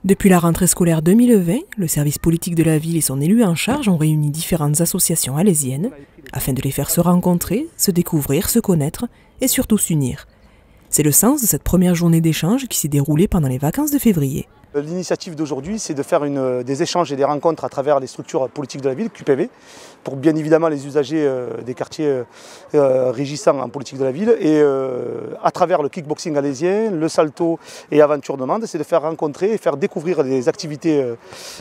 Depuis la rentrée scolaire 2020, le service politique de la ville et son élu en charge ont réuni différentes associations alésiennes afin de les faire se rencontrer, se découvrir, se connaître et surtout s'unir. C'est le sens de cette première journée d'échange qui s'est déroulée pendant les vacances de février. L'initiative d'aujourd'hui, c'est de faire des échanges et des rencontres à travers les structures politiques de la ville, QPV, pour bien évidemment les usagers des quartiers régissants en politique de la ville. Et à travers le kickboxing alésien, le salto et aventure de Mende, c'est de faire rencontrer et faire découvrir des activités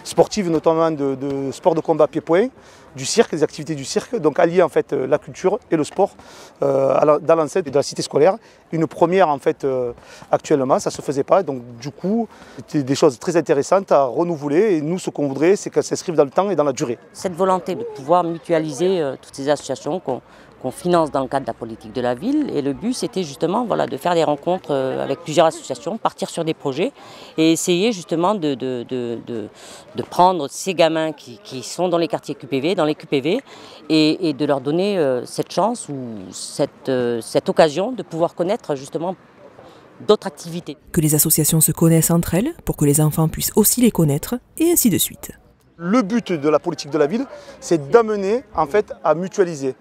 sportives, notamment de sport de combat pied-point, du cirque, des activités du cirque, donc allier en fait la culture et le sport dans l'enceinte de la cité scolaire. Une première en fait actuellement, ça ne se faisait pas, donc du coup c'était des choses très intéressantes à renouveler et nous ce qu'on voudrait c'est qu'elles s'inscrivent dans le temps et dans la durée. Cette volonté de pouvoir mutualiser toutes ces associations qu'on finance dans le cadre de la politique de la ville, et le but c'était justement de faire des rencontres avec plusieurs associations, partir sur des projets et essayer justement de prendre ces gamins qui sont dans les quartiers QPV, dans les QPV et de leur donner cette chance ou cette occasion de pouvoir connaître justement d'autres activités. Que les associations se connaissent entre elles pour que les enfants puissent aussi les connaître et ainsi de suite. Le but de la politique de la ville, c'est d'amener en fait à mutualiser,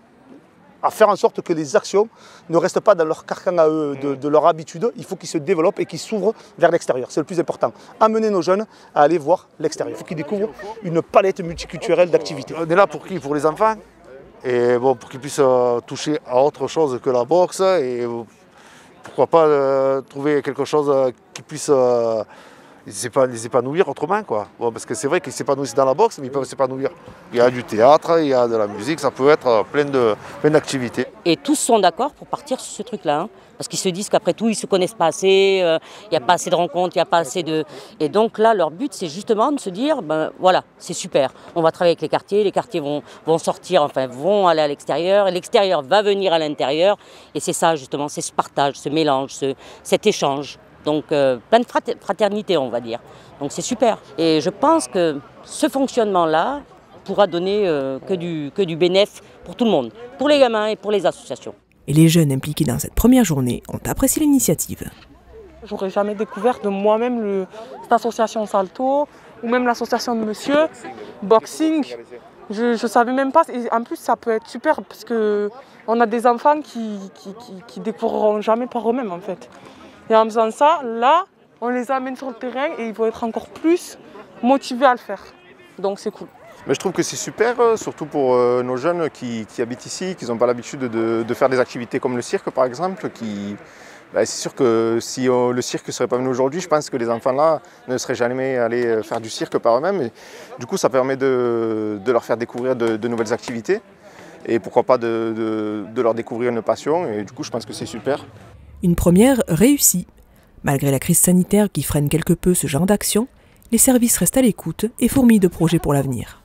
à faire en sorte que les actions ne restent pas dans leur carcan à eux, de leur habitude. Il faut qu'ils se développent et qu'ils s'ouvrent vers l'extérieur. C'est le plus important. Amener nos jeunes à aller voir l'extérieur. Il faut qu'ils découvrent une palette multiculturelle d'activités. On est là pour qui? Pour les enfants. Et bon, pour qu'ils puissent toucher à autre chose que la boxe. Et pourquoi pas trouver quelque chose qui puisse les épanouir autrement, quoi. Bon, parce que c'est vrai qu'ils s'épanouissent dans la boxe, mais ils peuvent s'épanouir. Il y a du théâtre, il y a de la musique, ça peut être plein d'activités. Et tous sont d'accord pour partir sur ce truc-là, hein, parce qu'ils se disent qu'après tout, ils ne se connaissent pas assez, il n'y a pas assez de rencontres, il n'y a pas assez de... Et donc là, leur but, c'est justement de se dire, ben voilà, c'est super, on va travailler avec les quartiers vont sortir, enfin vont aller à l'extérieur, et l'extérieur va venir à l'intérieur, et c'est ça justement, c'est ce partage, ce mélange, cet échange. Donc plein de fraternité, on va dire. Donc c'est super. Et je pense que ce fonctionnement-là pourra donner que du bénéfice pour tout le monde, pour les gamins et pour les associations. Et les jeunes impliqués dans cette première journée ont apprécié l'initiative. J'aurais jamais découvert de moi-même cette association Salto ou même l'association de monsieur, boxing. Je ne savais même pas. Et en plus, ça peut être super parce qu'on a des enfants qui découvriront jamais par eux-mêmes en fait. Et en faisant ça, là, on les amène sur le terrain et ils vont être encore plus motivés à le faire. Donc c'est cool. Mais je trouve que c'est super, surtout pour nos jeunes qui habitent ici, qui n'ont pas l'habitude de faire des activités comme le cirque par exemple. C'est sûr que si le cirque ne serait pas venu aujourd'hui, je pense que les enfants là ne seraient jamais allés faire du cirque par eux-mêmes. Et du coup, ça permet de leur faire découvrir de nouvelles activités et pourquoi pas de leur découvrir une passion. Et du coup, je pense que c'est super. Une première réussie. Malgré la crise sanitaire qui freine quelque peu ce genre d'action, les services restent à l'écoute et fourmillent de projets pour l'avenir.